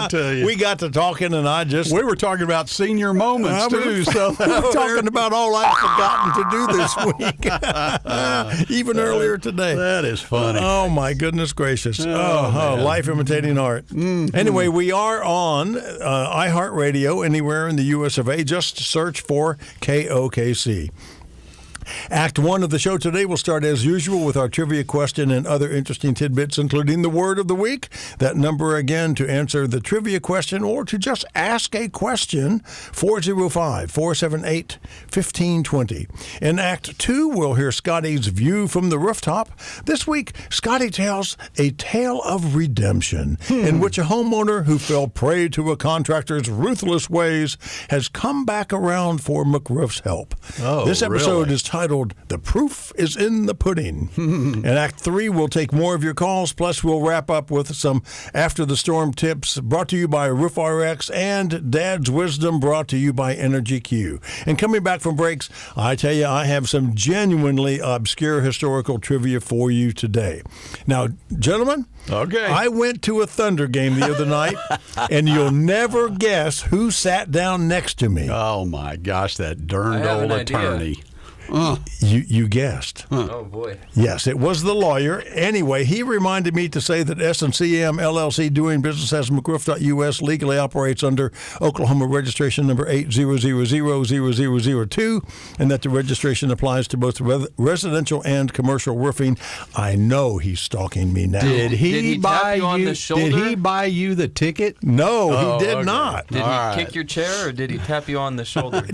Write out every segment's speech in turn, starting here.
tell you. We got to talking, and we were talking about senior moments, too. So we're talking about all I've forgotten to do this week, even earlier today. That is funny. Oh, my goodness gracious. Life imitating art. Mm-hmm. Anyway, we are on iHeartRadio anywhere in the U.S. of A. Just search for KOKC. Act 1 of the show today will start as usual with our trivia question and other interesting tidbits, including the word of the week. That number again to answer the trivia question or to just ask a question, 405-478-1520. In Act 2, we'll hear Scotty's view from the rooftop. This week, Scotty tells a tale of redemption in which a homeowner who fell prey to a contractor's ruthless ways has come back around for McRoof's help. This episode is titled, The Proof is in the Pudding. In Act 3, we'll take more of your calls, plus we'll wrap up with some After the Storm tips brought to you by Roof RX and Dad's Wisdom brought to you by Energy Q. And coming back from breaks, I tell you, I have some genuinely obscure historical trivia for you today. Now, gentlemen, I went to a Thunder game the other night, and you'll never guess who sat down next to me. Oh, my gosh, that darned old attorney. You guessed. Oh, boy. Yes, it was the lawyer. Anyway, he reminded me to say that S&CM LLC, doing business as McRoof.US, legally operates under Oklahoma registration number 8000002, and that the registration applies to both residential and commercial roofing. I know he's stalking me now. Did he tap you on the shoulder? Did he buy you the ticket? No, he did not. Did he kick your chair, or did he tap you on the shoulder?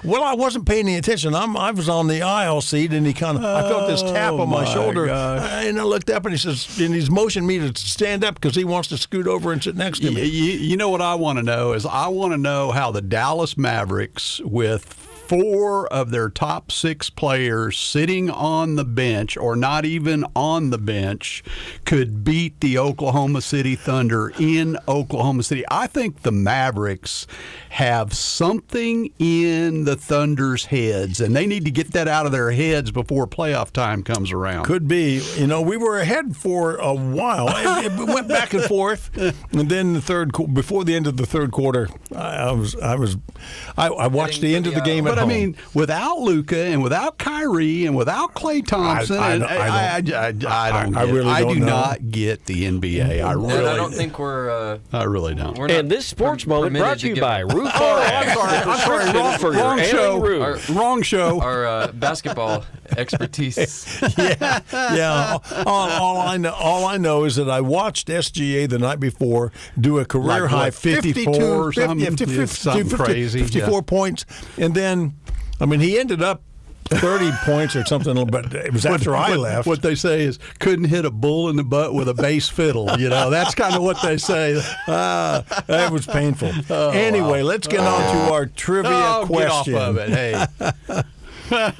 Well, I wasn't paying any attention. I was on the aisle seat, and I felt this tap on my shoulder, and I looked up, and he's motioned me to stand up because he wants to scoot over and sit next to me. You know what I want to know is I want to know how the Dallas Mavericks, with 4 of their top 6 players sitting on the bench or not even on the bench, could beat the Oklahoma City Thunder in Oklahoma City. I think the Mavericks have something in the Thunder's heads, and they need to get that out of their heads before playoff time comes around. Could be. We were ahead for a while. It went back and forth, and then before the end of the third quarter, I watched the end of the game at home. I mean, without Luka and without Kyrie and without Klay Thompson, I do not get the NBA. I don't think we're. I really don't. And this sports moment brought to you by Roof RX. I'm sorry. Wrong show. Our basketball expertise. Yeah. All I know is that I watched SGA the night before do a career high 54 or something. Something crazy. 54 points, and then. I mean, he ended up 30 points or something, but it was after I left. What they say is couldn't hit a bull in the butt with a bass fiddle. That's kind of what they say. That was painful. Anyway, let's get on to our trivia question. Get off of it, hey.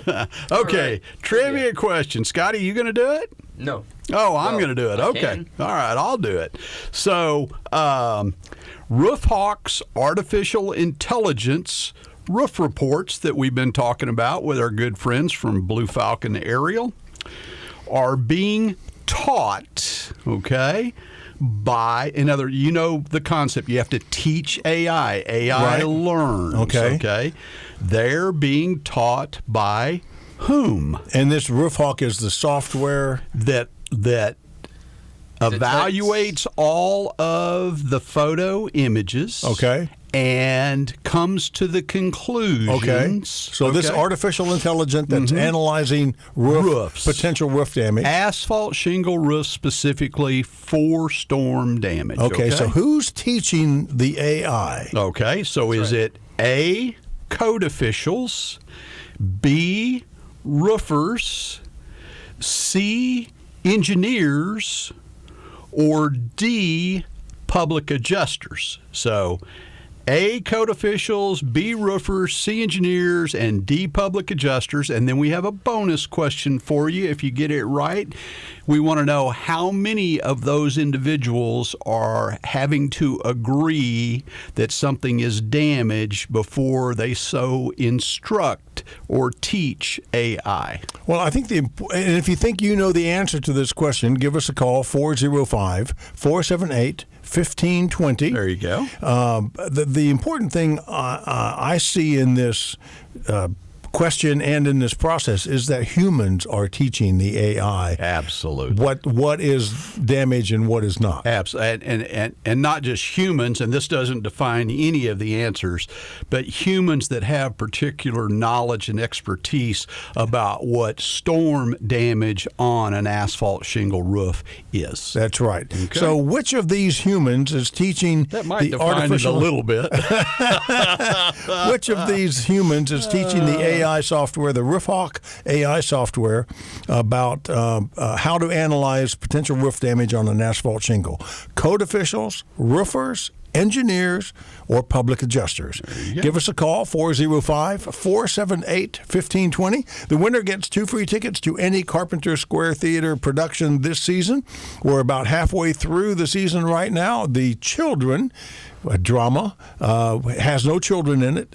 Okay, trivia question. Scotty, you going to do it? No. Oh, I'm going to do it. Okay. All right, I'll do it. So, RoofHawk's artificial intelligence roof reports that we've been talking about with our good friends from Blue Falcon Aerial are being taught, by the concept. You have to teach AI. AI learns. Okay. They're being taught by whom? And this RoofHawk is the software that evaluates all of the photo images. Okay. And comes to the conclusions. So this artificial intelligence that's analyzing roofs, potential roof damage. Asphalt shingle roofs specifically for storm damage. Okay, so who's teaching the AI? Okay, so is it A, code officials, B, roofers, C, engineers, or D, public adjusters? So A, code officials, B, roofers, C, engineers, and D, public adjusters. And then we have a bonus question for you. If you get it right, we want to know how many of those individuals are having to agree that something is damaged before they so instruct or teach AI. Well, I think and if you think you know the answer to this question, give us a call, 405-478-1520. 1520. There you go. The important thing I see in this question and in this process is that humans are teaching the AI Absolutely. what is damage and what is not. Absolutely. And not just humans, and this doesn't define any of the answers, but humans that have particular knowledge and expertise about what storm damage on an asphalt shingle roof is. That's right. Okay. So which of these humans is teaching That might the define artificial it a little bit. Which of these humans is teaching the AI software, the RoofHawk AI software, about how to analyze potential roof damage on an asphalt shingle? Code officials, roofers, engineers, or public adjusters? Give us a call, 405-478-1520. The winner gets 2 free tickets to any Carpenter Square Theater production this season. We're about halfway through the season right now. The Children drama has no children in it,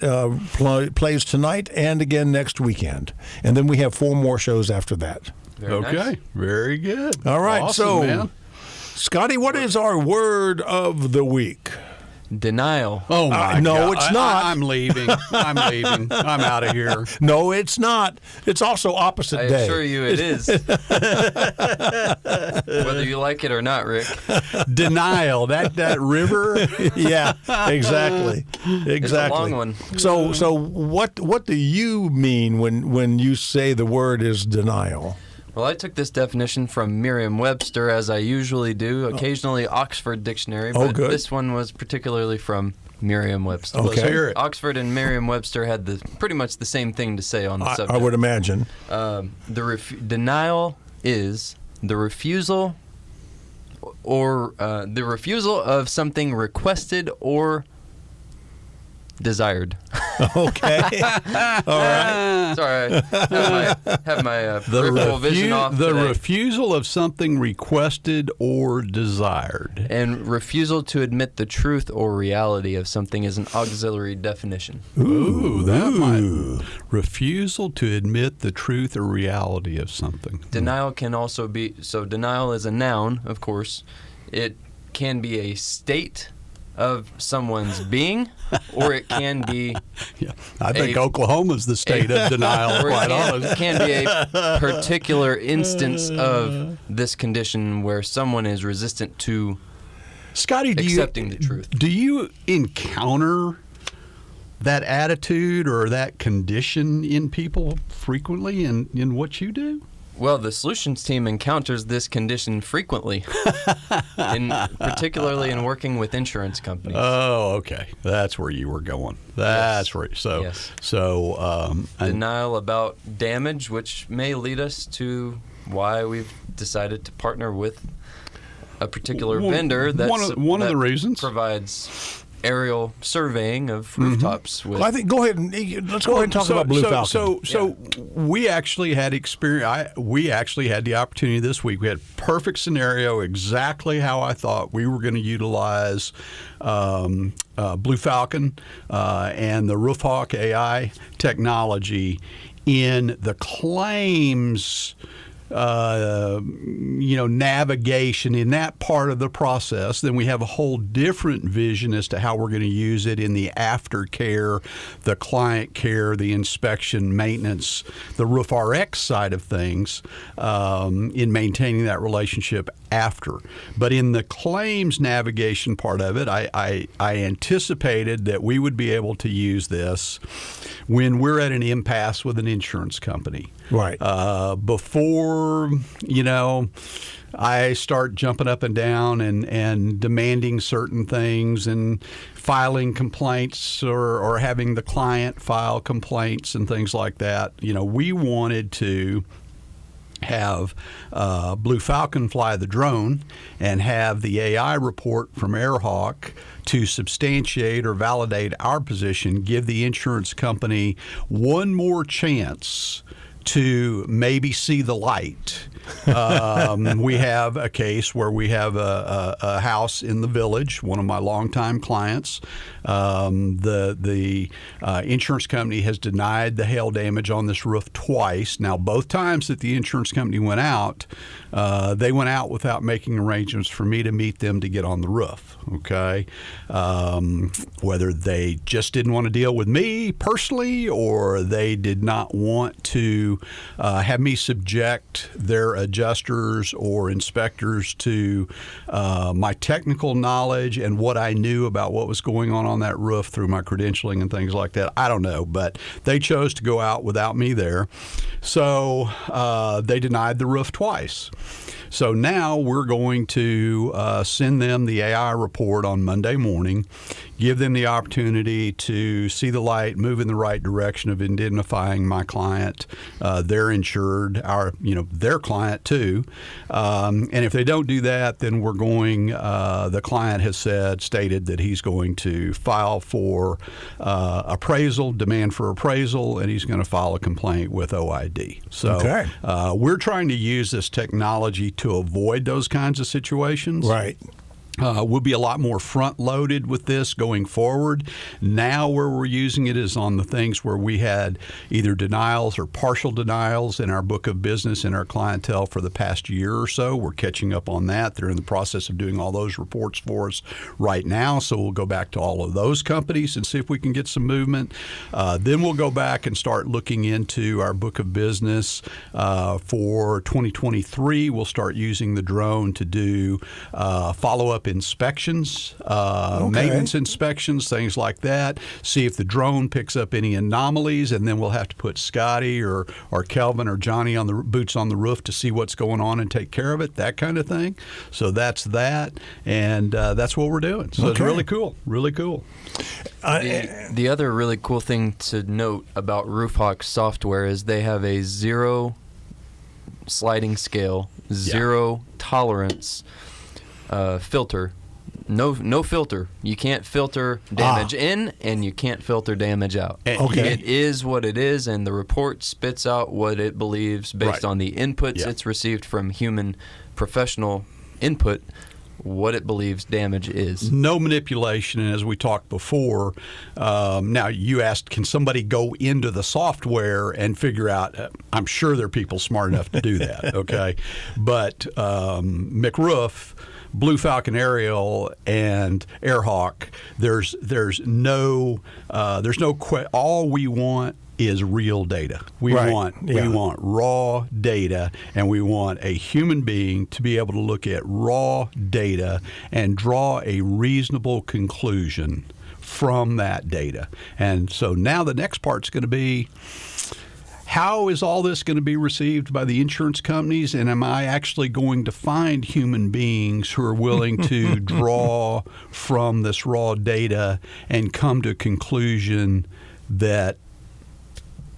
plays tonight and again next weekend. And then we have 4 more shows after that. Very Okay. nice. Very good. All right. Awesome, so, man. Scotty, what is our word of the week? Denial. Oh, my no, God. it's not. I'm leaving. I'm leaving. I'm out of here. No, it's not. It's also opposite I day. assure you it is. Whether you like it or not, Rick. Denial. That river. Yeah, exactly. It's a long one. So what do you mean when you say the word is denial? Well, I took this definition from Merriam-Webster, as I usually do, occasionally Oxford Dictionary, but good. this one was particularly from Merriam-Webster. Okay. Let's hear it. Oxford and Merriam-Webster had pretty much the same thing to say on the subject. I would imagine. Denial is the refusal of something requested or desired. Okay. All right. Sorry, I have my peripheral vision off The today. refusal of something requested or desired. And refusal to admit the truth or reality of something is an auxiliary definition. Ooh, that might. Refusal to admit the truth or reality of something. Denial can also be, so denial is a noun, of course. It can be a state of someone's being, or it can be Yeah, I think Oklahoma's the state of denial, or quite it honest. can be a particular instance of this condition where someone is resistant to Scotty, accepting the truth. Do you encounter that attitude or that condition in people frequently in what you do? Well, the solutions team encounters this condition frequently, particularly in working with insurance companies. Oh, okay. That's where you were going. That's where. So, Yes. and Denial about damage, which may lead us to why we've decided to partner with a particular vendor that one of the reasons provides aerial surveying of rooftops. With Well, I think go ahead and talk about Blue Falcon. So we actually had experience. We actually had the opportunity this week. We had perfect scenario, exactly how I thought we were going to utilize Blue Falcon and the RoofHawk AI technology in the claims. Navigation in that part of the process. Then we have a whole different vision as to how we're going to use it in the aftercare, the client care, the inspection, maintenance, the Roof RX side of things, in maintaining that relationship after. But in the claims navigation part of it, I anticipated that we would be able to use this when we're at an impasse with an insurance company. Right. Before, I start jumping up and down and demanding certain things and filing complaints or having the client file complaints and things like that. We wanted to have Blue Falcon fly the drone and have the AI report from AirHawk to substantiate or validate our position, give the insurance company one more chance to maybe see the light. We have a case where we have a house in the village, one of my longtime clients. The insurance company has denied the hail damage on this roof twice. Now, both times that the insurance company went out, they went out without making arrangements for me to meet them to get on the roof, okay? Whether they just didn't want to deal with me personally or they did not want to have me subject their adjusters or inspectors to my technical knowledge and what I knew about what was going on that roof through my credentialing and things like that. I don't know, but they chose to go out without me there. So they denied the roof twice. So now we're going to send them the AI report on Monday morning, give them the opportunity to see the light, move in the right direction of indemnifying my client, their insured, their client too. And if they don't do that, then we're going, the client has stated that he's going to file for appraisal, demand for appraisal, and he's going to file a complaint with OID. So we're trying to use this technology to avoid those kinds of situations. Right. We'll be a lot more front-loaded with this going forward. Now where we're using it is on the things where we had either denials or partial denials in our book of business in our clientele for the past year or so. We're catching up on that. They're in the process of doing all those reports for us right now, so we'll go back to all of those companies and see if we can get some movement. Then we'll go back and start looking into our book of business for 2023. We'll start using the drone to do follow-up inspections, maintenance inspections, things like that. See if the drone picks up any anomalies, and then we'll have to put Scotty or Kelvin or Johnny on the boots on the roof to see what's going on and take care of it, that kind of thing. So that's that, and that's what we're doing. So it's really cool, really cool. The other really cool thing to note about RoofHawk software is they have a 0 sliding scale, 0 tolerance filter. No filter. You can't filter damage in, and you can't filter damage out. It is what it is, and the report spits out what it believes based on the inputs it's received from human professional input, what it believes damage is. No manipulation, and as we talked before, now you asked, can somebody go into the software and figure out, I'm sure there are people smart enough to do that, okay? But McRoof, Blue Falcon Aerial, and Airhawk, there's no all we want is real data. We want raw data, and we want a human being to be able to look at raw data and draw a reasonable conclusion from that data. And so now the next part's going to be, how is all this going to be received by the insurance companies, and am I actually going to find human beings who are willing to draw from this raw data and come to a conclusion that,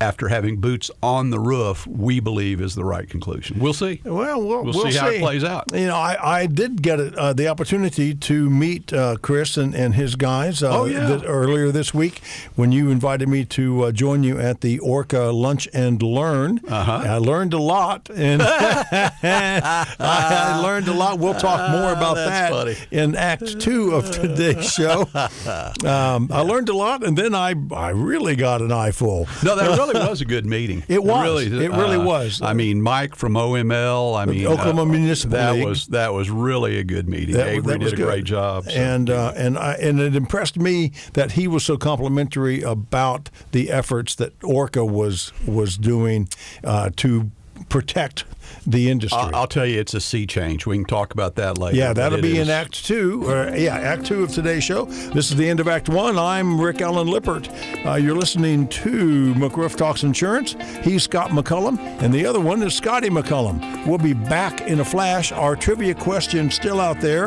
after having boots on the roof, we believe is the right conclusion? We'll see. Well, we'll see how it plays out. You know, I did get the opportunity to meet Chris and his guys earlier this week when you invited me to join you at the Orca Lunch and Learn. I learned a lot, and I learned a lot. We'll talk more about that in Act 2 of today's show. I learned a lot, and then I really got an eyeful. No, that really was a good meeting. It really was. I mean, Mike from OML. Oklahoma Municipal League. That was really a good meeting. Avery did a great job. So. And it impressed me that he was so complimentary about the efforts that Orca was doing to protect the industry. I'll tell you, it's a sea change. We can talk about that later. Yeah, that'll be in Act 2. Act 2 of today's show. This is the end of Act 1. I'm Rick Allen Lippert. You're listening to McRoof Talks Insurance. He's Scott McCollum, and the other one is Scotty McCollum. We'll be back in a flash. Our trivia question still out there.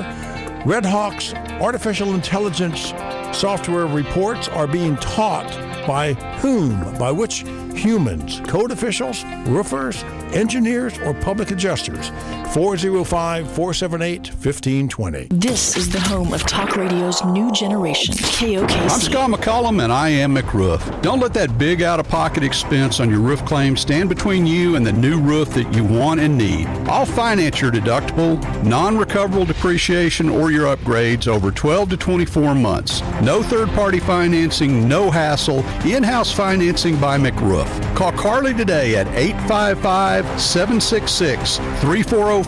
Red Hawk's artificial intelligence software reports are being taught by whom? By which humans? Code officials, roofers, engineers, or public adjusters. 405-478-1520. This is the home of talk radio's new generation, KOKC. I'm Scott McCollum, and I am McRoof. Don't let that big out-of-pocket expense on your roof claim stand between you and the new roof that you want and need. I'll finance your deductible, non-recoverable depreciation, or your upgrades over 12 to 24 months. No third-party financing, no hassle, in-house financing by McRoof. Call Carly today at 855-766-3405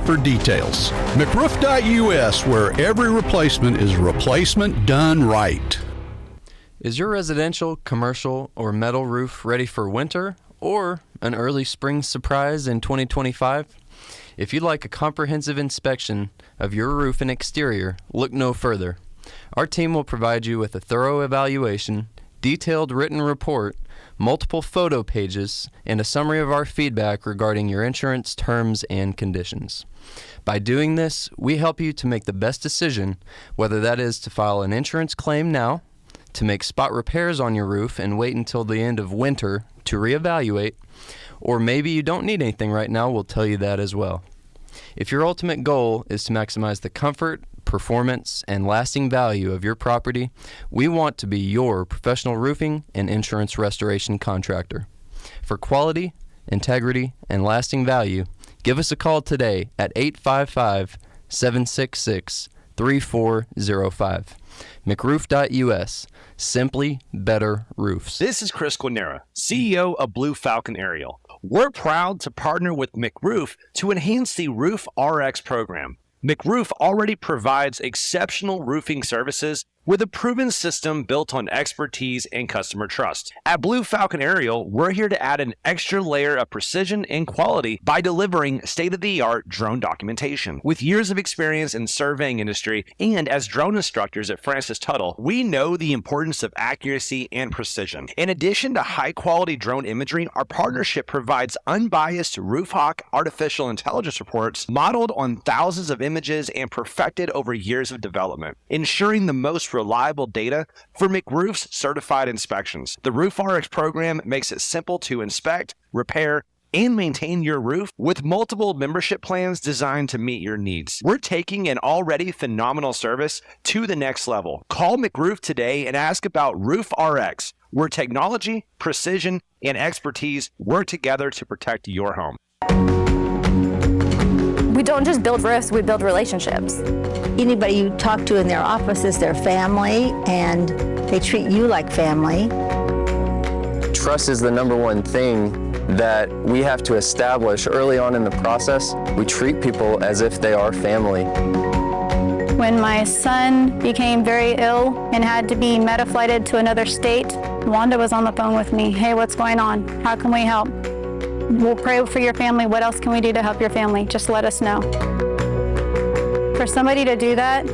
for details. McRoof.us, where every replacement is a replacement done right. Is your residential, commercial, or metal roof ready for winter or an early spring surprise in 2025? If you'd like a comprehensive inspection of your roof and exterior, look no further. Our team will provide you with a thorough evaluation, detailed written report, multiple photo pages, and a summary of our feedback regarding your insurance terms and conditions. By doing this, we help you to make the best decision, whether that is to file an insurance claim now, to make spot repairs on your roof and wait until the end of winter to reevaluate, or maybe you don't need anything right now, we'll tell you that as well. If your ultimate goal is to maximize the comfort, performance, and lasting value of your property, we want to be your professional roofing and insurance restoration contractor. For quality, integrity, and lasting value, give us a call today at 855-766-3405. McRoof.us. Simply better roofs. This is Chris Quinera, CEO of Blue Falcon Aerial. We're proud to partner with McRoof to enhance the Roof RX program. McRoof already provides exceptional roofing services with a proven system built on expertise and customer trust. At Blue Falcon Aerial, we're here to add an extra layer of precision and quality by delivering state-of-the-art drone documentation. With years of experience in surveying industry and as drone instructors at Francis Tuttle, we know the importance of accuracy and precision. In addition to high-quality drone imagery, our partnership provides unbiased RoofHawk artificial intelligence reports modeled on thousands of images and perfected over years of development, ensuring the most reliable data for McRoof's certified inspections. The Roof RX program makes it simple to inspect, repair, and maintain your roof with multiple membership plans designed to meet your needs. We're taking an already phenomenal service to the next level. Call McRoof today and ask about Roof RX, where technology, precision, and expertise work together to protect your home. We don't just build roofs, we build relationships. Anybody you talk to in their office is their family, and they treat you like family. Trust is the number one thing that we have to establish early on in the process. We treat people as if they are family. When my son became very ill and had to be meta-flighted to another state, Wanda was on the phone with me. Hey, what's going on? How can we help? We'll pray for your family. What else can we do to help your family? Just let us know. For somebody to do that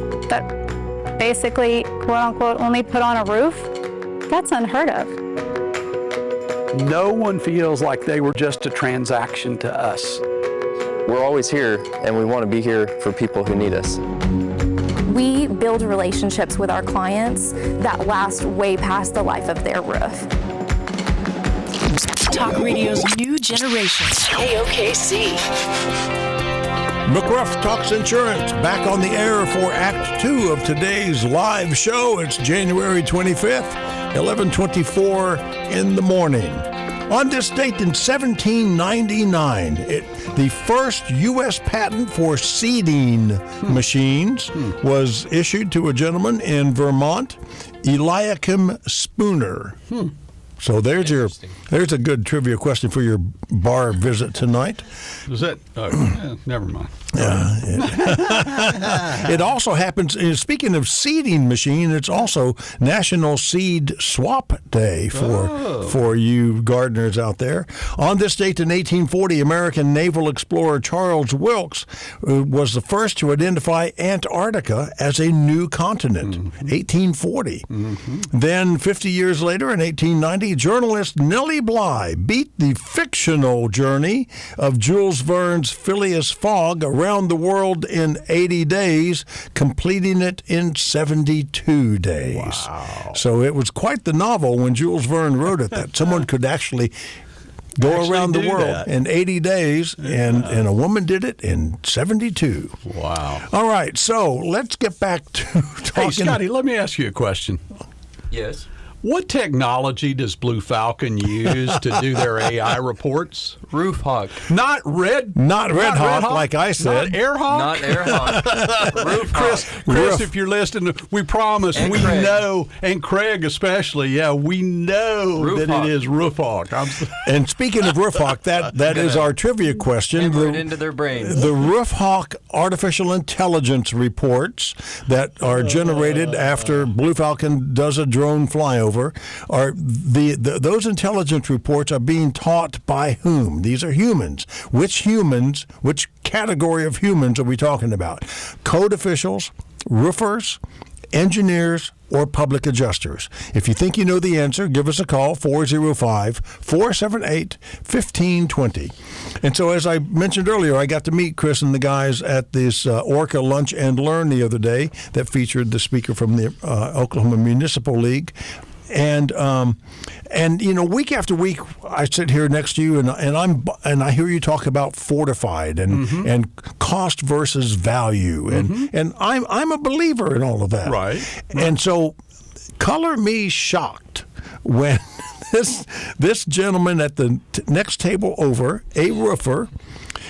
basically, quote unquote, only put on a roof, that's unheard of. No one feels like they were just a transaction to us. We're always here, and we want to be here for people who need us. We build relationships with our clients that last way past the life of their roof. Talk radio's new generation, KOKC. McRoof Talks Insurance, back on the air for Act 2 of today's live show. It's January 25th, 11:24 in the morning. On this date in 1799, the first U.S. patent for seeding machines was issued to a gentleman in Vermont, Eliakim Spooner. So there's a good trivia question for your bar visit tonight. Was that? Never mind. It also happens, speaking of seeding machine, it's also National Seed Swap Day for you gardeners out there. On this date in 1840, American naval explorer Charles Wilkes was the first to identify Antarctica as a new continent. 1840. Then 50 years later, in 1890, journalist Nellie Bly beat the fictional journey of Jules Verne's Phileas Fogg around the world in 80 days, completing it in 72 days. Wow. So it was quite the novel when Jules Verne wrote it, that someone could actually go around the world that. in 80 days, and a woman did it in 72. Wow. All right, so let's get back to talking. Hey, Scotty, let me ask you a question. Yes. What technology does Blue Falcon use to do their AI reports? Roof Hawk. Not Red Hawk, like I said. Not Air Hawk? Not Air Hawk. Roof Hawk. Chris, if you're listening, we promise, And we Craig. know, and Craig especially, we know Roof that Hawk. it is Roof Hawk. And speaking of Roof Hawk, that is our trivia question. Hammer it into their brains. The Roof Hawk artificial intelligence reports that are generated after Blue Falcon does a drone flyover are those intelligence reports are being taught by whom? These are humans. Which category of humans are we talking about? Code officials, roofers, engineers, or public adjusters? If you think you know the answer, give us a call, 405-478-1520. And so, as I mentioned earlier, I got to meet Chris and the guys at this Orca Lunch and Learn the other day that featured the speaker from the Oklahoma Municipal League. And week after week, I sit here next to you, and I hear you talk about fortified and cost versus value, and I'm a believer in all of that. Right. And so, color me shocked when this gentleman at the next table over, a roofer,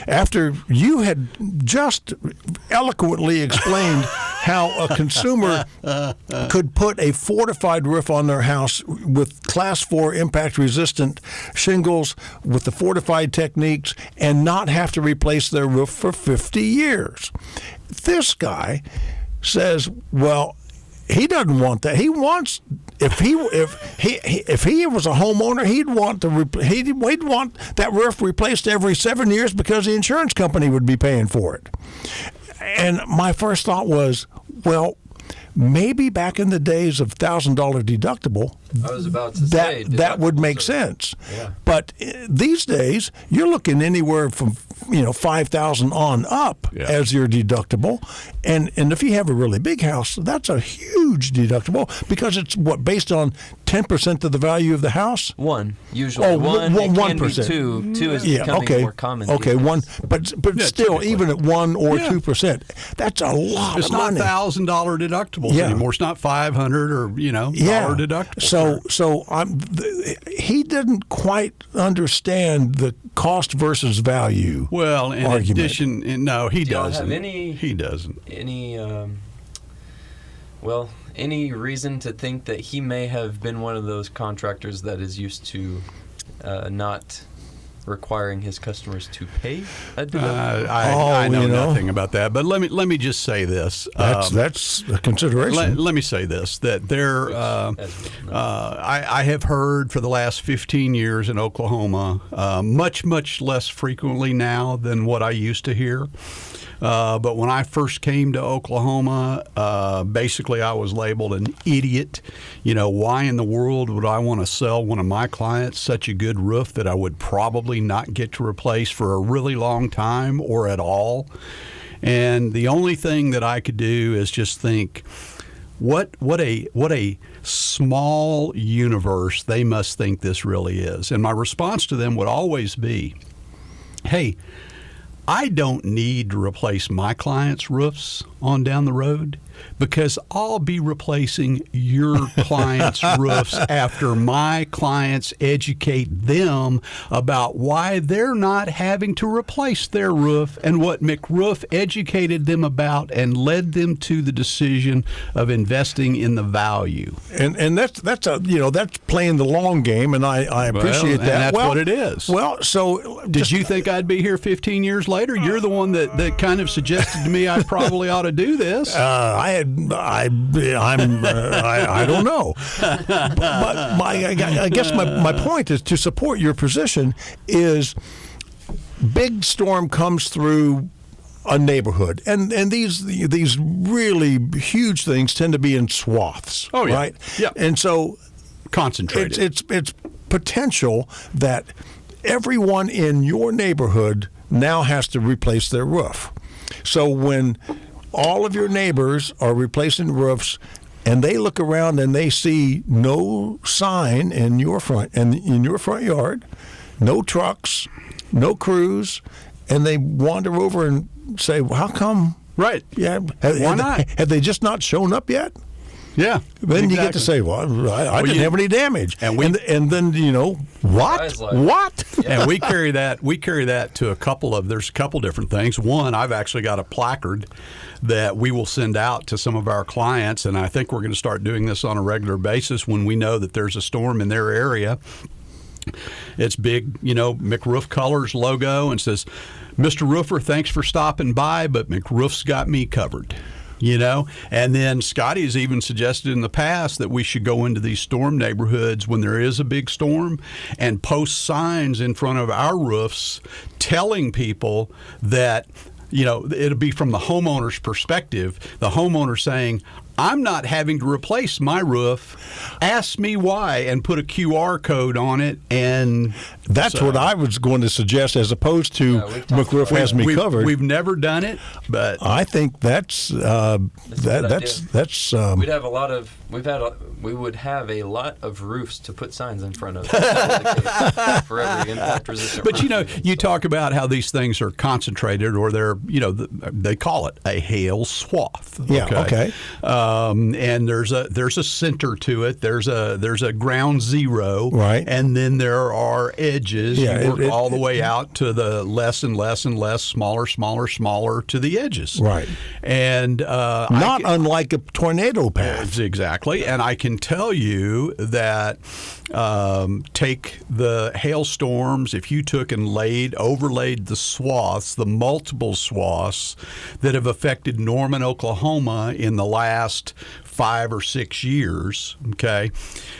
after you had just eloquently explained how a consumer could put a fortified roof on their house with Class 4 impact-resistant shingles with the fortified techniques and not have to replace their roof for 50 years. This guy says, well, he doesn't want that. He wants if he was a homeowner, he'd want that roof replaced every 7 years because the insurance company would be paying for it. And my first thought was, well, maybe back in the days of $1,000 deductible, I was about to say that would make sense. Yeah. But these days, you're looking anywhere from $5,000 on up as your deductible, and if you have a really big house, that's a huge deductible because it's based on 10% of the value of the house. Usually. Oh, one. 1%. Two is becoming more common. Okay, these days. one, but still, typically. even at 1 or 2%, that's a lot It's of not money. $1,000 deductibles anymore. It's not $500 or dollar deductible. So he didn't quite understand the cost versus value. Well, in argument. addition, no, he doesn't. He doesn't. Any reason to think that he may have been one of those contractors that is used to not requiring his customers to pay a deductible? I know nothing about that, but let me just say this. That's a consideration. Let me say this: that there, I have heard for the last 15 years in Oklahoma, much less frequently now than what I used to hear. But when I first came to Oklahoma, basically I was labeled an idiot. Why in the world would I want to sell one of my clients such a good roof that I would probably not get to replace for a really long time or at all? And the only thing that I could do is just think, what a small universe they must think this really is. And my response to them would always be, hey, I don't need to replace my clients' roofs on down the road because I'll be replacing your clients' roofs after my clients educate them about why they're not having to replace their roof and what McRoof educated them about and led them to the decision of investing in the value. And that's playing the long game, and I appreciate that. And that's what it is. Well, so did you think I'd be here 15 years later? You're the one that kind of suggested to me I probably ought to do this. I don't know, but I guess my point is to support your position is big storm comes through a neighborhood, and these really huge things tend to be in swaths. Oh, yeah. Right? Yeah. And so concentrated. It's potential that everyone in your neighborhood now has to replace their roof. So when all of your neighbors are replacing roofs, and they look around and they see no sign in your front yard, no trucks, no crews, and they wander over and say, well, how come? Right. Yeah. Why not? Have they just not shown up yet? Yeah. Then you get to say, well, I didn't have any damage. And then, what? What? Yeah. And we carry that to there's a couple different things. One, I've actually got a placard that we will send out to some of our clients, and I think we're going to start doing this on a regular basis when we know that there's a storm in their area. It's big, McRoof Colors logo, and says, Mr. Roofer, thanks for stopping by, but McRoof's got me covered. And then Scotty has even suggested in the past that we should go into these storm neighborhoods when there is a big storm and post signs in front of our roofs telling people that, it'll be from the homeowner's perspective, the homeowner saying, I'm not having to replace my roof. Ask me why, and put a QR code on it. And that's what I was going to suggest, as opposed to McRoof has me covered. We've never done it, but I think that's we'd have a lot of we would have a lot of roofs to put signs in front of for every impact resistant. But you talk about how these things are concentrated, or they're they call it a hail swath. Yeah. Okay. And there's a center to it. There's a ground zero, right? And then there are edges. Yeah, you work all the way out to the less and less and less, smaller to the edges, right? And not unlike a tornado path, exactly. And I can tell you that take the hailstorms. If you took and overlaid the swaths, the multiple swaths that have affected Norman, Oklahoma in the last 5 or 6 years, okay,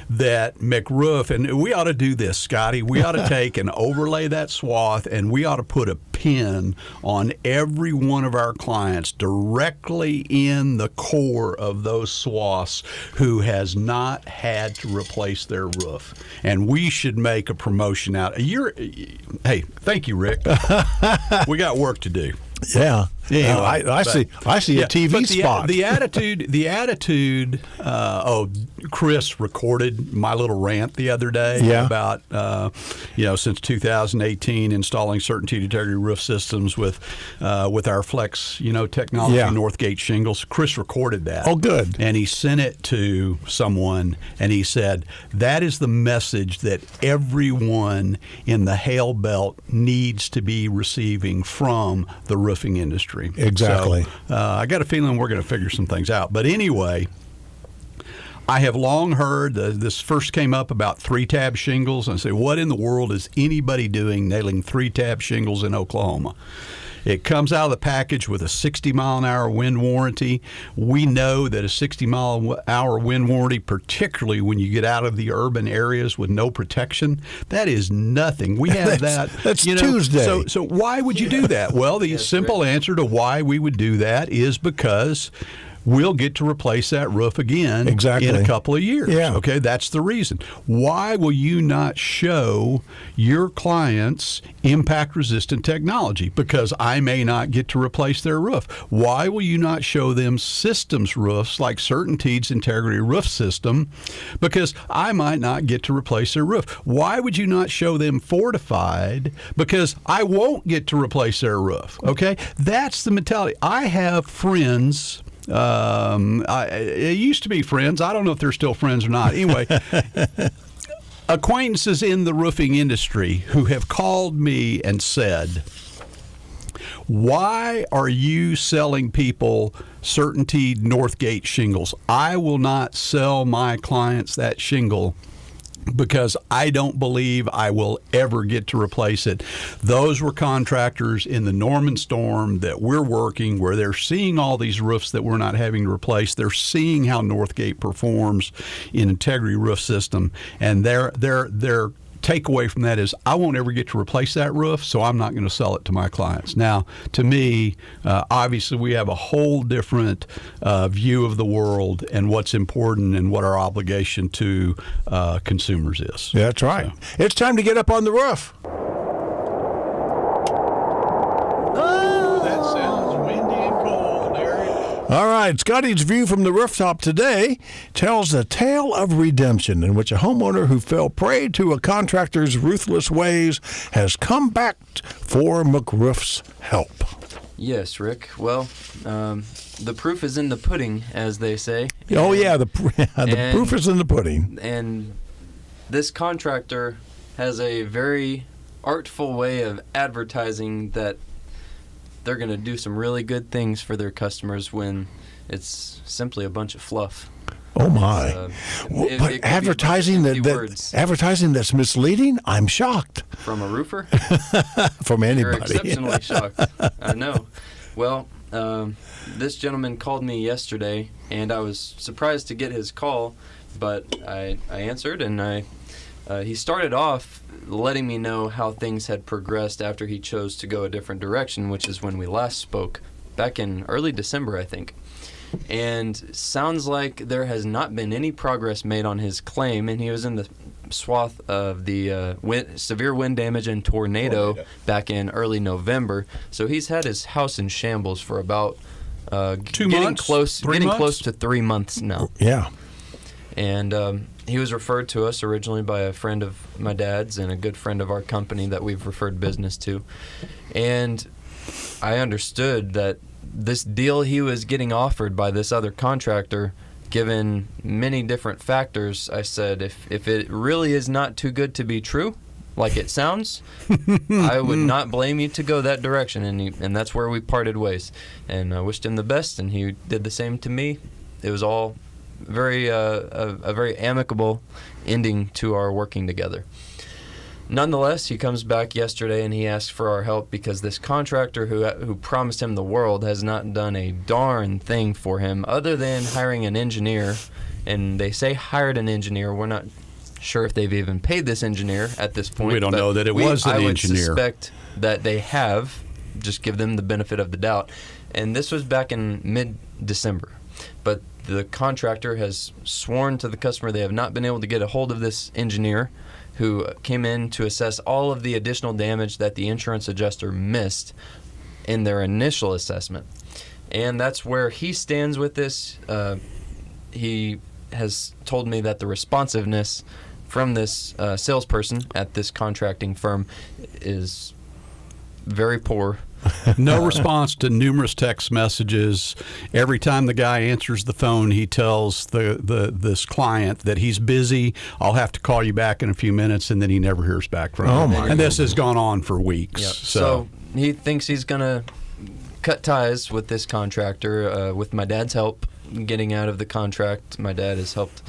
that McRoof, and we ought to do this, Scotty, we ought to take and overlay that swath, and we ought to put a pin on every one of our clients directly in the core of those swaths who has not had to replace their roof. And we should make a promotion out. Hey, thank you, Rick. We got work to do. Yeah. I see a TV spot. The attitude. Chris recorded my little rant the other day about since 2018 installing certainty integrity roof systems with our Flex technology Northgate shingles. Chris recorded that. Oh, good. And he sent it to someone, and he said that is the message that everyone in the hail belt needs to be receiving from the roofing industry. Exactly. So, I got a feeling we're going to figure some things out. But anyway, I have long heard this first came up about 3-tab shingles, and I say, what in the world is anybody doing nailing 3-tab shingles in Oklahoma? It comes out of the package with a 60-mile-an-hour wind warranty. We know that a 60-mile-an-hour wind warranty, particularly when you get out of the urban areas with no protection, that is nothing. We have that's Tuesday. So why would you do that? Well, the simple answer to why we would do that is because we'll get to replace that roof again in a couple of years. Yeah. Okay, that's the reason. Why will you not show your clients impact-resistant technology? Because I may not get to replace their roof. Why will you not show them systems roofs like CertainTeed's Integrity Roof System? Because I might not get to replace their roof. Why would you not show them Fortified? Because I won't get to replace their roof. Okay, that's the mentality. I have friends. It used to be friends. I don't know if they're still friends or not. Anyway, acquaintances in the roofing industry who have called me and said, why are you selling people CertainTeed Northgate shingles? I will not sell my clients that shingle because I don't believe I will ever get to replace it. Those were contractors in the Norman storm that we're working, where they're seeing all these roofs that we're not having to replace. They're seeing how Northgate performs in Integrity Roof System, and their takeaway from that is, I won't ever get to replace that roof, so I'm not going to sell it to my clients. Now, to me, obviously, we have a whole different view of the world and what's important and what our obligation to consumers is. Yeah, that's right. So. It's time to get up on the roof. Oh, that sounds windy and cold, Eric. All right, Scotty's view from the rooftop today tells a tale of redemption in which a homeowner who fell prey to a contractor's ruthless ways has come back for McRoof's help. Yes, Rick. Well, the proof is in the pudding, as they say. Oh, yeah, the proof is in the pudding. And this contractor has a very artful way of advertising that they're going to do some really good things for their customers when it's simply a bunch of fluff. Oh my! But advertising advertising that's misleading. I'm shocked. From a roofer? From anybody? You're exceptionally shocked. I know. Well, this gentleman called me yesterday, and I was surprised to get his call, but I answered, and he started off letting me know how things had progressed after he chose to go a different direction, which is when we last spoke, back in early December, I think. And sounds like there has not been any progress made on his claim, and he was in the swath of the severe wind damage and tornado back in early November. So he's had his house in shambles for about 2 months? Getting close to 3 months now. Yeah. And he was referred to us originally by a friend of my dad's and a good friend of our company that we've referred business to. And I understood that this deal he was getting offered by this other contractor, given many different factors, I said, if it really is not too good to be true, like it sounds, I would not blame you to go that direction. And that's where we parted ways. And I wished him the best, and he did the same to me. It was all very a very amicable ending to our working together. Nonetheless, he comes back yesterday and he asks for our help because this contractor who promised him the world has not done a darn thing for him other than hiring an engineer. And they say hired an engineer. We're not sure if they've even paid this engineer at this point. We don't know that it was an engineer. I would suspect that they have. Just give them the benefit of the doubt. And this was back in mid-December. But the contractor has sworn to the customer they have not been able to get a hold of this engineer who came in to assess all of the additional damage that the insurance adjuster missed in their initial assessment. And that's where he stands with this. He has told me that the responsiveness from this salesperson at this contracting firm is very poor. No response to numerous text messages. Every time the guy answers the phone, he tells this client that he's busy. I'll have to call you back in a few minutes, and then he never hears back from him. And this has gone on for weeks. Yep. So he thinks he's going to cut ties with this contractor with my dad's help. Getting out of the contract. My dad has helped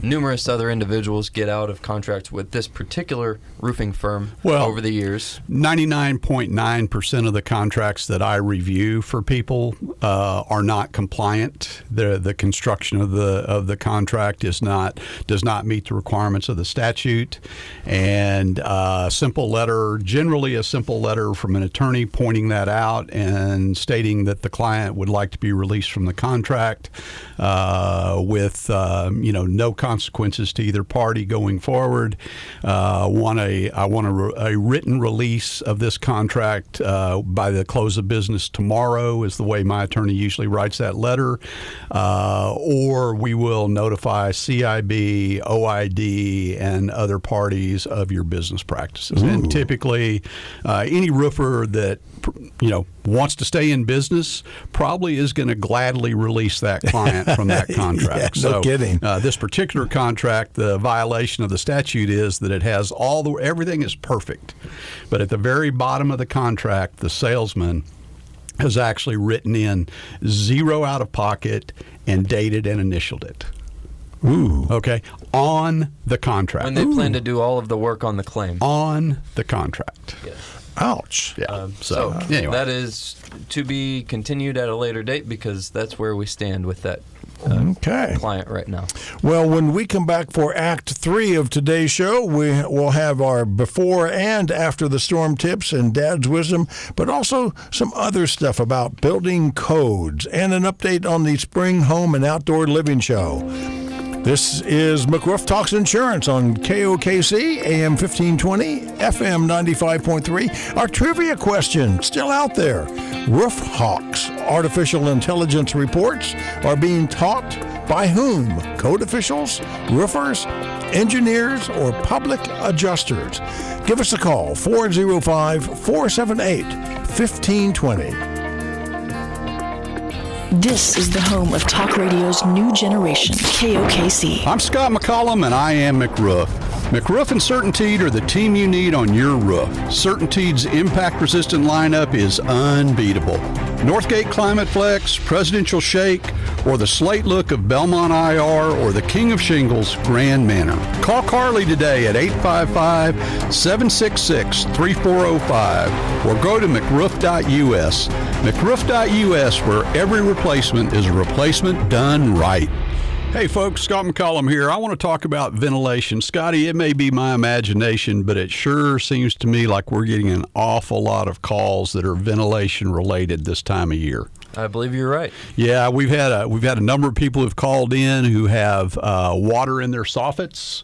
numerous other individuals get out of contracts with this particular roofing firm over the years. 99.9% of the contracts that I review for people are not compliant. The construction of the contract does not meet the requirements of the statute. And generally a simple letter from an attorney pointing that out and stating that the client would like to be released from the contract. With no consequences to either party going forward. I want a written release of this contract by the close of business tomorrow is the way my attorney usually writes that letter. Or we will notify CIB, OID, and other parties of your business practices. Ooh. And typically, any roofer that wants to stay in business probably is going to gladly release that client from that contract. Yeah, no kidding. This particular contract, the violation of the statute is that it has everything is perfect, but at the very bottom of the contract, the salesman has actually written in 0 out of pocket and dated and initialed it. Ooh. Okay. On the contract. When they plan to do all of the work on the claim. On the contract. Yes. Ouch. Yeah. So anyway. That is to be continued at a later date because that's where we stand with that client right now. Well, when we come back for Act 3 of today's show, we will have our before and after the storm tips and Dad's wisdom, but also some other stuff about building codes and an update on the Spring Home and Outdoor Living Show. This is McRoof Talks Insurance on KOKC, AM 1520, FM 95.3. Our trivia question, still out there. Roof hawks artificial intelligence reports are being taught by whom? Code officials, roofers, engineers, or public adjusters? Give us a call, 405-478-1520. This is the home of talk radio's new generation, KOKC. I'm Scott McCollum, and I am McRoof. McRoof and CertainTeed are the team you need on your roof. CertainTeed's impact-resistant lineup is unbeatable. Northgate Climate Flex, Presidential Shake, or the slate look of Belmont IR, or the King of Shingles, Grand Manor. Call Carly today at 855-766-3405 or go to McRoof.us. McRoof.us, where every replacement is a replacement done right. Hey folks, Scott McCollum here. I want to talk about ventilation. Scotty, it may be my imagination, but it sure seems to me like we're getting an awful lot of calls that are ventilation related this time of year. I believe you're right. Yeah, we've had a number of people who've called in who have water in their soffits.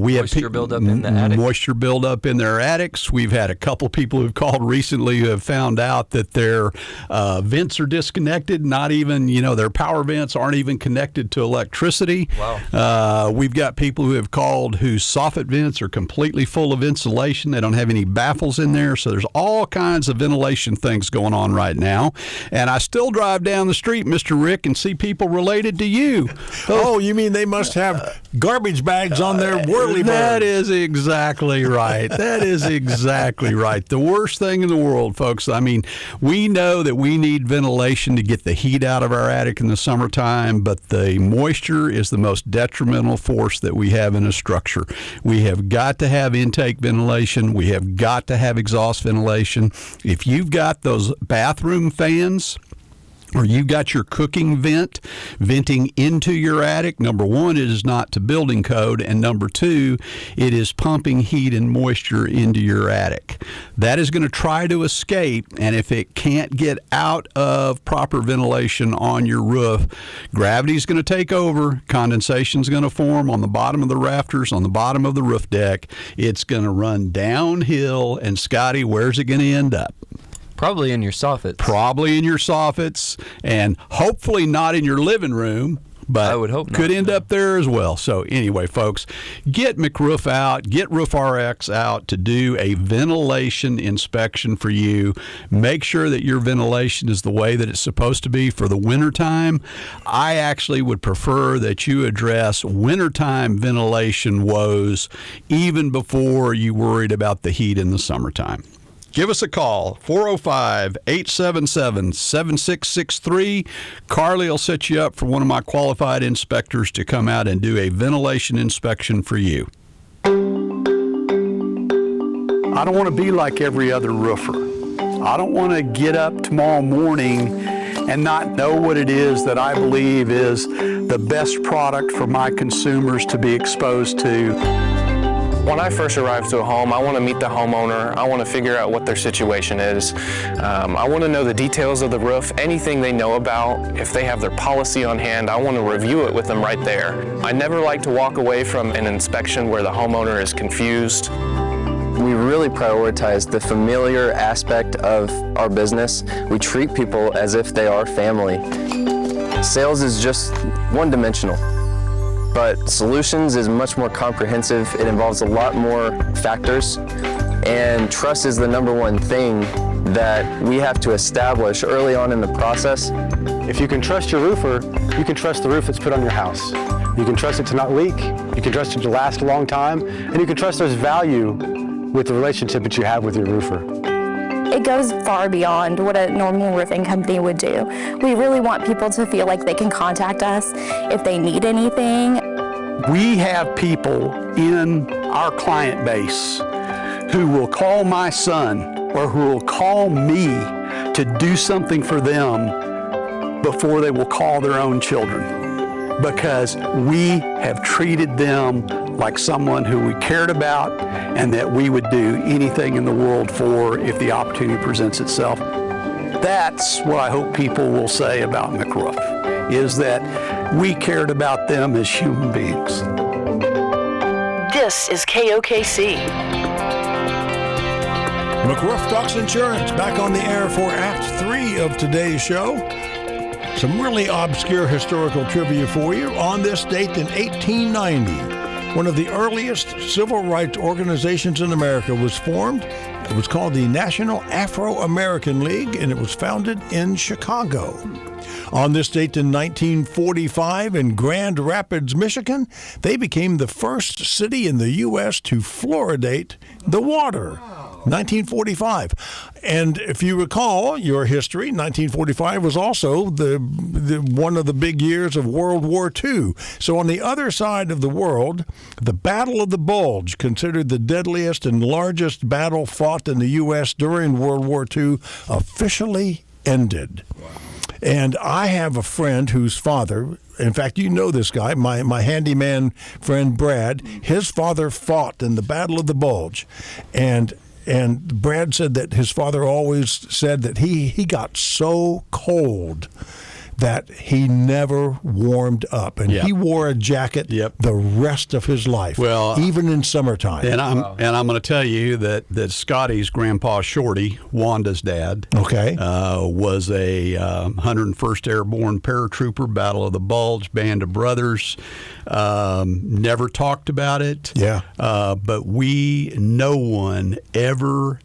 We moisture buildup in the attic. Moisture buildup in their attics. We've had a couple people who've called recently who have found out that their vents are disconnected. Not even, their power vents aren't even connected to electricity. Wow. We've got people who have called whose soffit vents are completely full of insulation. They don't have any baffles in there. So there's all kinds of ventilation things going on right now. And I still drive down the street, Mr. Rick, and see people related to you. Oh, you mean they must have garbage bags on their whirly birds? That is exactly right. That is exactly right. The worst thing in the world, folks. I mean, we know that we need ventilation to get the heat out of our attic in the summertime, but the moisture is the most detrimental force that we have in a structure. We have got to have intake ventilation. We have got to have exhaust ventilation. If you've got those bathroom fans, or you got your cooking vent venting into your attic, number one, it is not to building code, and number two, it is pumping heat and moisture into your attic. That is going to try to escape, and if it can't get out of proper ventilation on your roof, gravity is going to take over, condensation is going to form on the bottom of the rafters, on the bottom of the roof deck. It's going to run downhill, and Scotty, where's it going to end up? Probably in your soffits. Probably in your soffits, and hopefully not in your living room, but I would hope not. Could end up there as well. So anyway, folks, get McRoof out, get Roof RX out to do a ventilation inspection for you. Make sure that your ventilation is the way that it's supposed to be for the wintertime. I actually would prefer that you address wintertime ventilation woes even before you worried about the heat in the summertime. Give us a call, 405-877-7663. Carly will set you up for one of my qualified inspectors to come out and do a ventilation inspection for you. I don't want to be like every other roofer. I don't want to get up tomorrow morning and not know what it is that I believe is the best product for my consumers to be exposed to. When I first arrive to a home, I want to meet the homeowner. I want to figure out what their situation is. I want to know the details of the roof, anything they know about. If they have their policy on hand, I want to review it with them right there. I never like to walk away from an inspection where the homeowner is confused. We really prioritize the familiar aspect of our business. We treat people as if they are family. Sales is just one-dimensional. But solutions is much more comprehensive. It involves a lot more factors, and trust is the number one thing that we have to establish early on in the process. If you can trust your roofer, you can trust the roof that's put on your house. You can trust it to not leak, you can trust it to last a long time, and you can trust there's value with the relationship that you have with your roofer. It goes far beyond what a normal roofing company would do. We really want people to feel like they can contact us if they need anything. We have people in our client base who will call my son or who will call me to do something for them before they will call their own children, because we have treated them like someone who we cared about and that we would do anything in the world for if the opportunity presents itself. That's what I hope people will say about McRoof, is that we cared about them as human beings. This is KOKC. McRoof Talks Insurance back on the air for Act 3 of today's show. Some really obscure historical trivia for you. On this date in 1890, one of the earliest civil rights organizations in America was formed. It was called the National Afro-American League, and it was founded in Chicago. On this date in 1945 in Grand Rapids, Michigan, they became the first city in the U.S. to fluoridate the water. 1945. And if you recall your history, 1945 was also the one of the big years of World War II. So on the other side of the world, the Battle of the Bulge, considered the deadliest and largest battle fought in the U.S. during World War II, officially ended. And I have a friend whose father, in fact, you know this guy, my handyman friend Brad, his father fought in the Battle of the Bulge. And Brad said that his father always said that he got so cold that he never warmed up, and he wore a jacket the rest of his life, even in summertime. And I'm going to tell you that Scotty's grandpa Shorty, Wanda's dad, was a 101st Airborne paratrooper, Battle of the Bulge, Band of Brothers. Never talked about it. But no one ever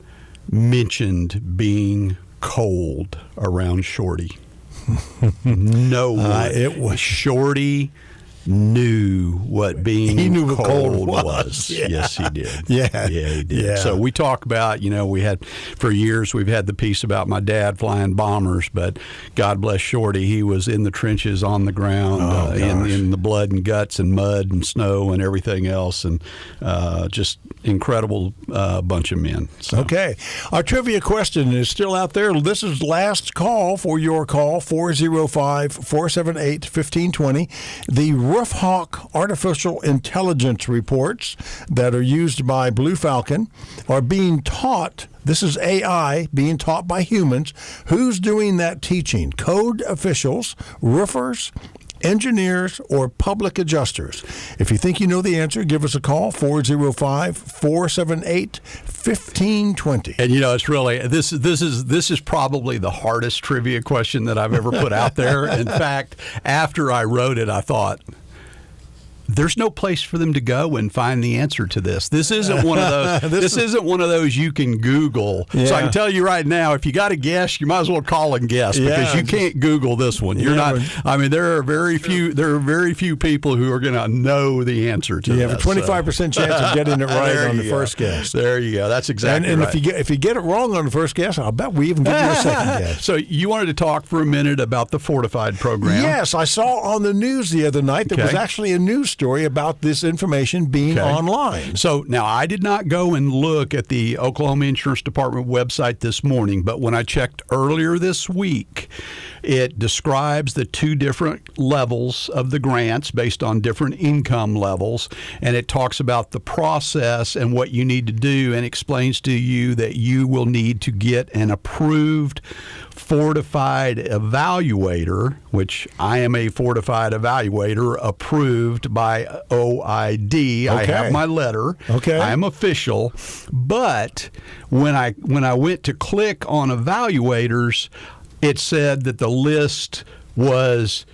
mentioned being cold around Shorty. No one. It was Shorty knew what being cold was. Yeah. Yes, he did. Yeah, he did. Yeah. So we talk about, we had for years we've had the piece about my dad flying bombers, but God bless Shorty, he was in the trenches on the ground, in the blood and guts and mud and snow and everything else, and just incredible bunch of men. So. Okay, our trivia question is still out there. This is last call for your call, 405-478-1520. The Roof Hawk artificial intelligence reports that are used by Blue Falcon are being taught. This is AI being taught by humans. Who's doing that teaching? Code officials, roofers, engineers, or public adjusters? If you think you know the answer, give us a call, 405-478-1520. And it's really this is probably the hardest trivia question that I've ever put out there. In fact, after I wrote it, I thought, there's no place for them to go and find the answer to this. This isn't one of those. This isn't one of those you can Google. Yeah. So I can tell you right now, if you got to guess, you might as well call and guess, because you can't Google this one. You're not. I mean, there are very few people who are going to know the answer to this. You have a 25% chance of getting it right on the first guess. There you go. That's exactly and right. if you get it wrong on the first guess, I'll bet we even give you a second guess. So you wanted to talk for a minute about the Fortified program. Yes, I saw on the news the other night there was actually a news story about this information being online. So now I did not go and look at the Oklahoma Insurance Department website this morning, but when I checked earlier this week, it describes the two different levels of the grants based on different income levels, and it talks about the process and what you need to do, and explains to you that you will need to get an approved Fortified evaluator, which I am a Fortified evaluator approved by OID. I have my letter. I am official. But when I went to click on evaluators, it said that the list was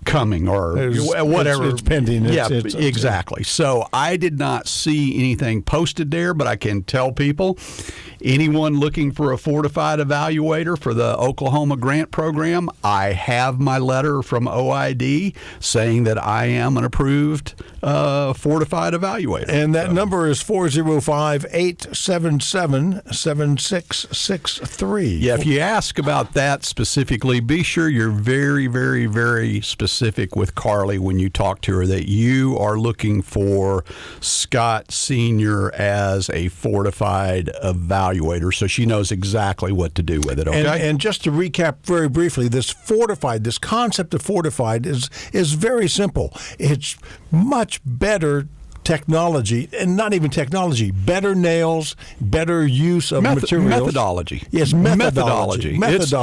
coming or whatever. It's pending. Exactly. So I did not see anything posted there, but I can tell people, anyone looking for a Fortified evaluator for the Oklahoma grant program, I have my letter from OID saying that I am an approved Fortified evaluator. And that number is 405-877-7663. Yeah, if you ask about that specifically, be sure you're very, very, very specific with Carly when you talk to her that you are looking for Scott Sr. as a Fortified evaluator, so she knows exactly what to do with it. Okay. And just to recap very briefly, this concept of Fortified is very simple. It's much better technology, and not even technology, better nails, better use of materials. Methodology. Yes, methodology. It's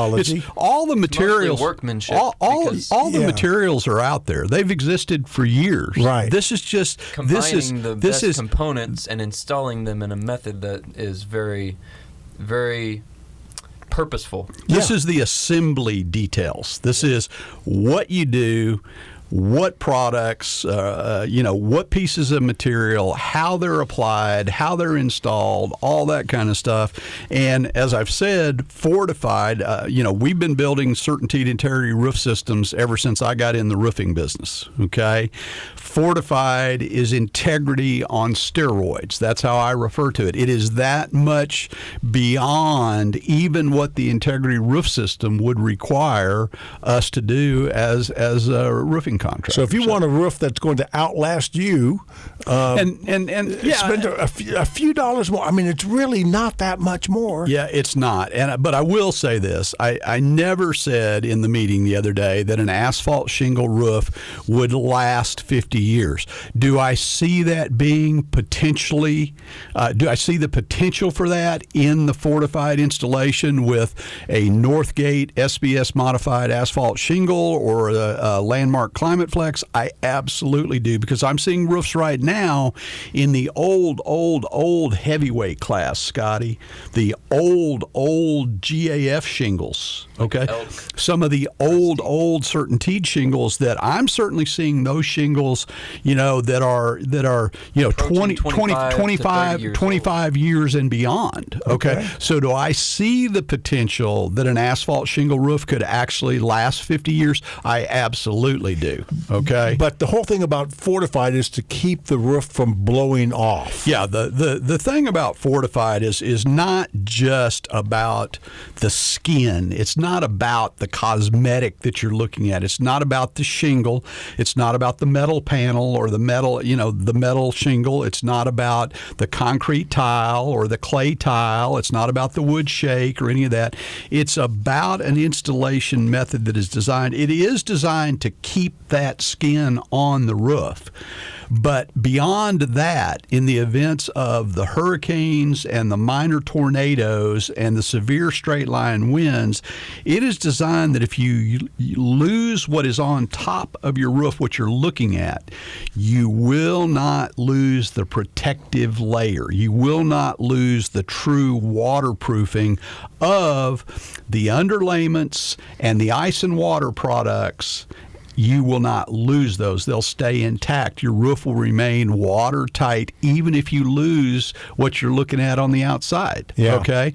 all the materials. Mostly workmanship. All the materials are out there. They've existed for years. Right. This is just combining the best components and installing them in a method that is very, very purposeful. This is the assembly details. This is what you do, what products, what pieces of material, how they're applied, how they're installed, all that kind of stuff. And as I've said, Fortified, we've been building CertainTeed integrity roof systems ever since I got in the roofing business, okay? Fortified is integrity on steroids. That's how I refer to it. It is that much beyond even what the integrity roof system would require us to do as a roofing contractor. So if you want a roof that's going to outlast you, and spend a few dollars more. I mean, it's really not that much more. Yeah, it's not. But I will say this: I never said in the meeting the other day that an asphalt shingle roof would last 50 years. Do I see that being potentially? Do I see the potential for that in the Fortified installation with a Northgate SBS modified asphalt shingle or a Landmark Climate Flex? I absolutely do, because I'm seeing roofs right now in the old heavyweight class, Scotty. The old GAF shingles. Okay, some of the old CertainTeed shingles that I'm certainly seeing those shingles, that are 25 years and beyond. Okay, so do I see the potential that an asphalt shingle roof could actually last 50 years? I absolutely do. Okay, but the whole thing about Fortified is to keep the roof from blowing off. Yeah, the thing about Fortified is not just about the skin. It's not about the cosmetic that you're looking at. It's not about the shingle. It's not about the metal panel or the metal shingle. It's not about the concrete tile or the clay tile. It's not about the wood shake or any of that. It's about an installation method that is designed. It is designed to keep that skin on the roof. But beyond that, in the events of the hurricanes and the minor tornadoes and the severe straight line winds, it is designed that if you lose what is on top of your roof, what you're looking at, you will not lose the protective layer. You will not lose the true waterproofing of the underlayments and the ice and water products. You will not lose those. They'll stay intact. Your roof will remain watertight even if you lose what you're looking at on the outside. Yeah. Okay?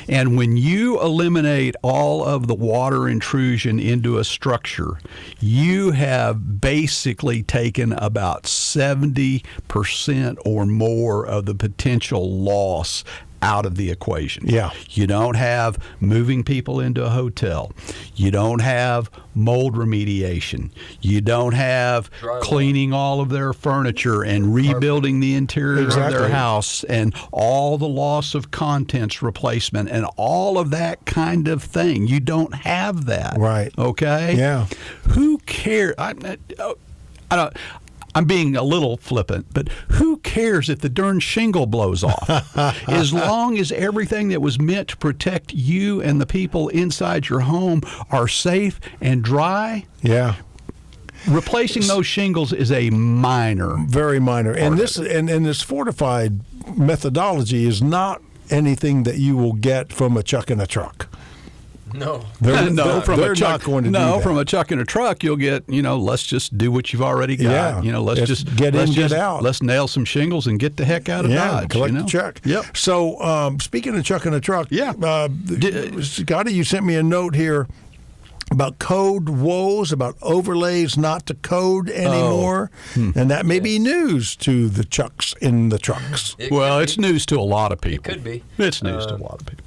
And when you eliminate all of the water intrusion into a structure, you have basically taken about 70% or more of the potential loss out of the equation. Yeah. You don't have moving people into a hotel. You don't have mold remediation. You don't have cleaning all of their furniture and rebuilding the interior of their house and all the loss of contents replacement and all of that kind of thing. You don't have that. Right. Okay? Yeah. Who cares? I'm being a little flippant, but who cares if the darn shingle blows off? As long as everything that was meant to protect you and the people inside your home are safe and dry. Yeah. Replacing those shingles is a very minor. And this Fortified methodology is not anything that you will get from a chuck in a truck. No. They're not going to do that. From a chuck in a truck, you'll get, let's just do what you've already got. Yeah. Let's just get in, get out. Let's nail some shingles and get the heck out of Dodge. Collect the check. Yep. So, speaking of chuck in a truck, Scotty, you sent me a note here about code woes, about overlays not to code anymore, and that may be news to the chucks in the trucks. It's news to a lot of people. It could be. It's news to a lot of people.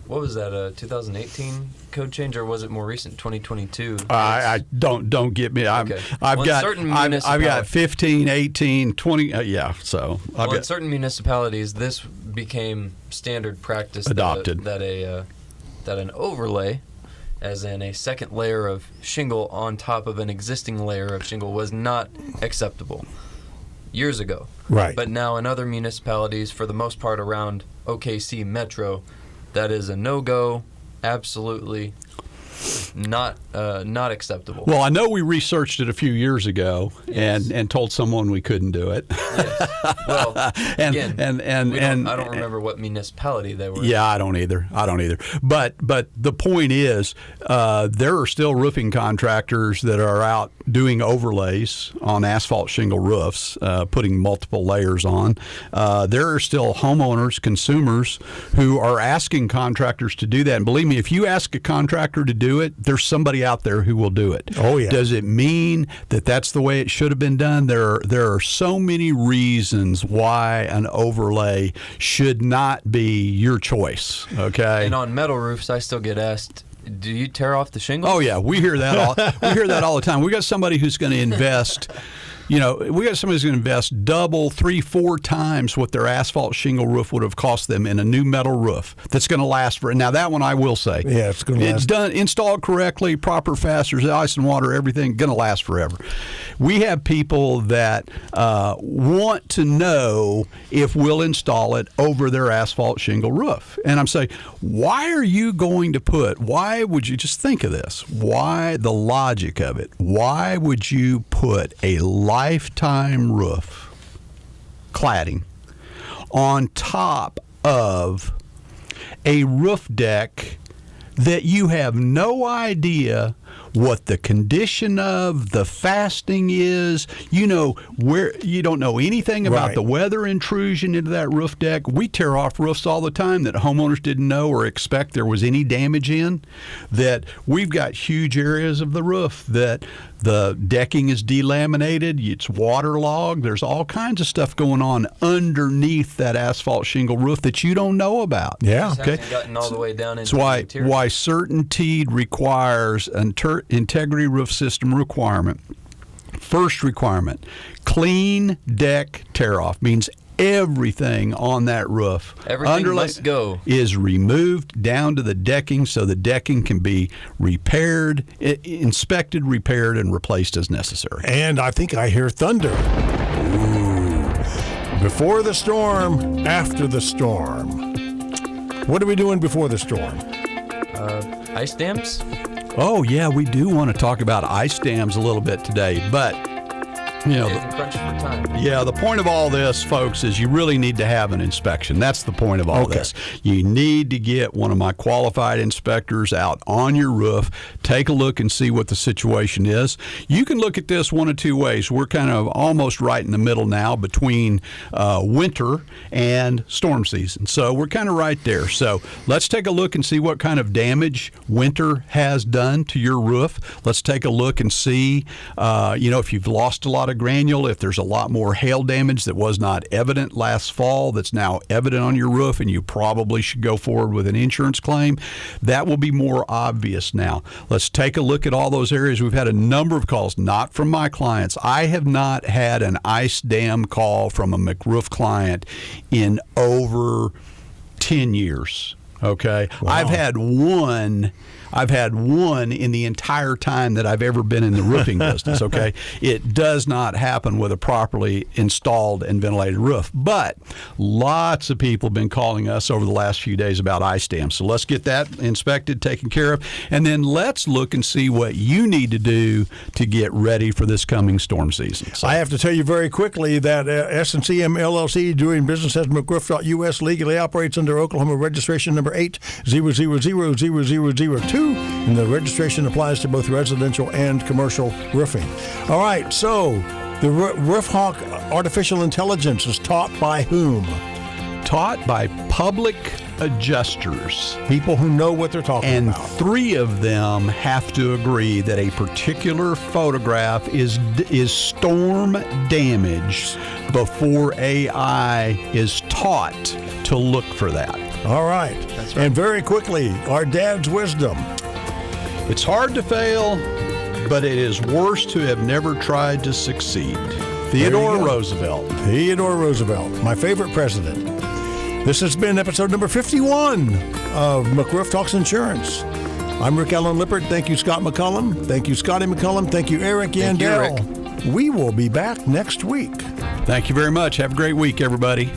What was that? A 2018 code change, or was it more recent? 2022. I don't get me. I've got 15, 18, 20. So in certain municipalities, this became standard practice. Adopted that an overlay, as in a second layer of shingle on top of an existing layer of shingle, was not acceptable. years ago. Right. But now in other municipalities, for the most part around OKC Metro, that is a no-go, absolutely not acceptable. Well, I know we researched it a few years ago and told someone we couldn't do it. Yes. Well, and I don't remember what municipality they were. Yeah, I don't either. But the point is, there are still roofing contractors that are out doing overlays on asphalt shingle roofs, putting multiple layers on. There are still homeowners, consumers who are asking contractors to do that. And believe me, if you ask a contractor to do it, there's somebody out there who will do it. Oh, yeah. Does it mean that that's the way it should have been done? There are so many reasons why an overlay should not be your choice, okay? And on metal roofs, I still get asked, do you tear off the shingles? Oh, yeah. We hear that all the time. We got somebody who's going to invest... we got somebody who's going to invest double, 3, 4 times what their asphalt shingle roof would have cost them in a new metal roof that's going to last for. Now that one I will say, yeah, it's going to last. It's done, installed correctly, proper fasteners, ice and water, everything going to last forever. We have people that want to know if we'll install it over their asphalt shingle roof, and I'm saying, why would you just think of this? Why the logic of it? Why would you put a lifetime roof cladding on top of a roof deck that you have no idea what the condition of the fastening is? Where you don't know anything about the weather intrusion into that roof deck. We tear off roofs all the time that homeowners didn't know or expect there was any damage in. That we've got huge areas of the roof that the decking is delaminated, it's waterlogged. There's all kinds of stuff going on underneath that asphalt shingle roof that you don't know about. Yeah. Okay. Gotten all the way down into That's why CertainTeed requires an integrity roof system requirement. First requirement: clean deck tear off means everything on that roof, everything must go, is removed down to the decking, so the decking can be repaired, inspected, repaired, and replaced as necessary. And I think I hear thunder. Ooh. Before the storm, after the storm. What are we doing before the storm? Ice dams? Oh, yeah, we do want to talk about ice dams a little bit today, but crunch for time. Yeah, the point of all this, folks, is you really need to have an inspection. That's the point of all this. You need to get one of my qualified inspectors out on your roof, take a look and see what the situation is. You can look at this one of two ways. We're kind of almost right in the middle now between winter and storm season. So we're kind of right there. So let's take a look and see what kind of damage winter has done to your roof. Let's take a look and see, if you've lost a lot of granule, if there's a lot more hail damage that was not evident last fall that's now evident on your roof, and you probably should go forward with an insurance claim, that will be more obvious now. Let's take a look at all those areas. We've had a number of calls, not from my clients. I have not had an ice dam call from a McRoof client in over 10 years. Okay. Wow. I've had one in the entire time that I've ever been in the roofing business, okay? It does not happen with a properly installed and ventilated roof. But lots of people have been calling us over the last few days about ice dams. So let's get that inspected, taken care of, and then let's look and see what you need to do to get ready for this coming storm season. So, I have to tell you very quickly that S&CM LLC, doing business as McRoof.US, legally operates under Oklahoma registration number 800000002. And the registration applies to both residential and commercial roofing. All right, so the RoofHawk artificial intelligence is taught by whom? Taught by public adjusters. People who know what they're talking about. And 3 of them have to agree that a particular photograph is storm damage before AI is taught to look for that. All right. That's right. And very quickly, our dad's wisdom. It's hard to fail, but it is worse to have never tried to succeed. Theodore Roosevelt. Theodore Roosevelt, my favorite president. This has been episode number 51 of McRoof Talks Insurance. I'm Rick Allen Lippert. Thank you, Scott McCollum. Thank you, Scotty McCollum. Thank you, Eric Yandel. Thank you, Rick. We will be back next week. Thank you very much. Have a great week, everybody.